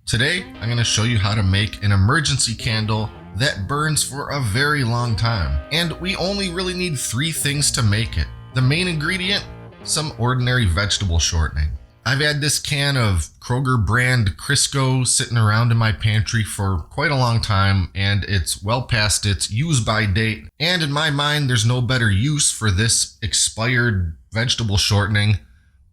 Today, I'm going to show you how to make an emergency candle that burns for a very long time. And we only really need 3 things to make it. The main ingredient, some ordinary vegetable shortening. I've had this can of Kroger brand Crisco sitting around in my pantry for quite a long time, and it's well past its use by date. And in my mind, there's no better use for this expired vegetable shortening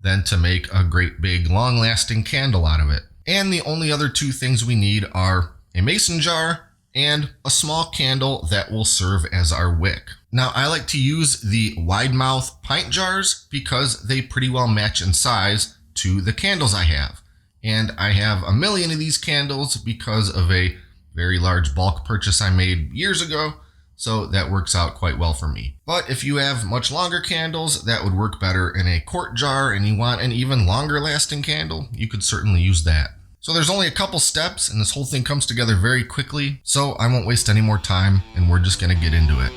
than to make a great big long-lasting candle out of it. And the only other 2 things we need are a mason jar and a small candle that will serve as our wick. Now, I like to use the wide mouth pint jars because they pretty well match in size to the candles I have. And I have a million of these candles because of a very large bulk purchase I made years ago, so that works out quite well for me. But if you have much longer candles, that would work better in a quart jar, and you want an even longer lasting candle, you could certainly use that. So there's only a couple steps, and this whole thing comes together very quickly, so I won't waste any more time, and we're just gonna get into it.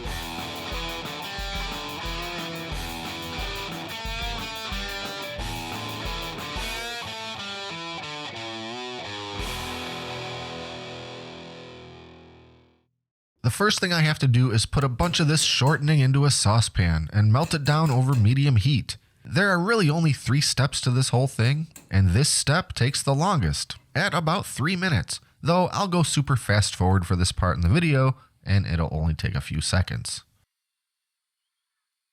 The first thing I have to do is put a bunch of this shortening into a saucepan and melt it down over medium heat. There are really only 3 steps to this whole thing, and this step takes the longest, at about 3 minutes, though I'll go super fast forward for this part in the video, and it'll only take a few seconds.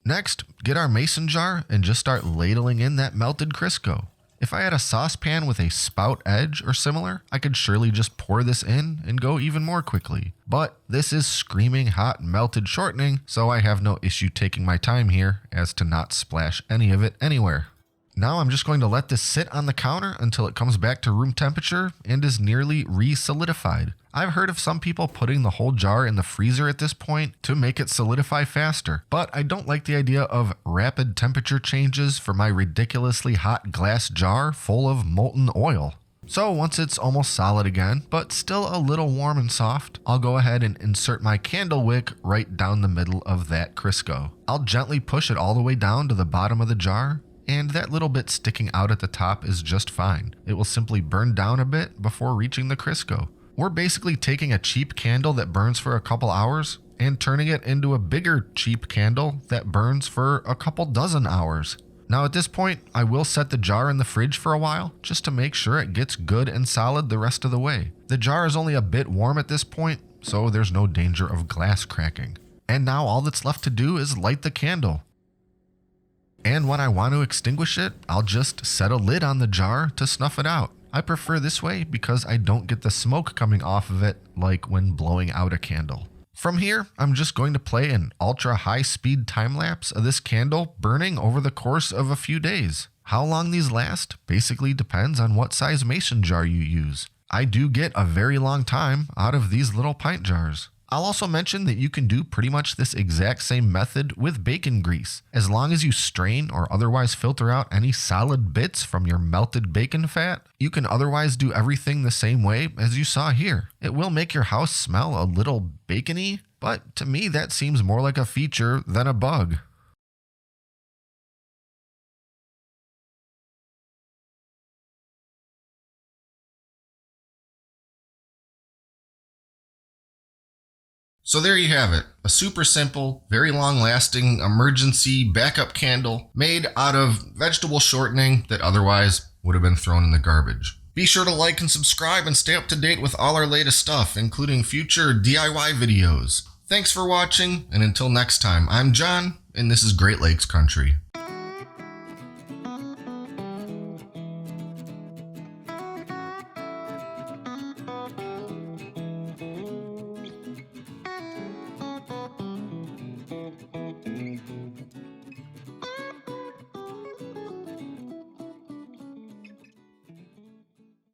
Next, get our mason jar and just start ladling in that melted Crisco. If I had a saucepan with a spout edge or similar, I could surely just pour this in and go even more quickly. But this is screaming hot melted shortening, so I have no issue taking my time here as to not splash any of it anywhere. Now I'm just going to let this sit on the counter until it comes back to room temperature and is nearly re-solidified. I've heard of some people putting the whole jar in the freezer at this point to make it solidify faster, but I don't like the idea of rapid temperature changes for my ridiculously hot glass jar full of molten oil. So once it's almost solid again, but still a little warm and soft, I'll go ahead and insert my candle wick right down the middle of that Crisco. I'll gently push it all the way down to the bottom of the jar, and that little bit sticking out at the top is just fine. It will simply burn down a bit before reaching the Crisco. We're basically taking a cheap candle that burns for a couple hours and turning it into a bigger cheap candle that burns for a couple dozen hours. Now at this point, I will set the jar in the fridge for a while just to make sure it gets good and solid the rest of the way. The jar is only a bit warm at this point, so there's no danger of glass cracking. And now all that's left to do is light the candle. And when I want to extinguish it, I'll just set a lid on the jar to snuff it out. I prefer this way because I don't get the smoke coming off of it like when blowing out a candle. From here, I'm just going to play an ultra high speed time lapse of this candle burning over the course of a few days. How long these last basically depends on what size mason jar you use. I do get a very long time out of these little pint jars. I'll also mention that you can do pretty much this exact same method with bacon grease. As long as you strain or otherwise filter out any solid bits from your melted bacon fat, you can otherwise do everything the same way as you saw here. It will make your house smell a little bacony, but to me that seems more like a feature than a bug. So there you have it, a super simple, very long-lasting emergency backup candle made out of vegetable shortening that otherwise would have been thrown in the garbage. Be sure to like and subscribe and stay up to date with all our latest stuff, including future DIY videos. Thanks for watching, and until next time, I'm John, and this is Great Lakes Country.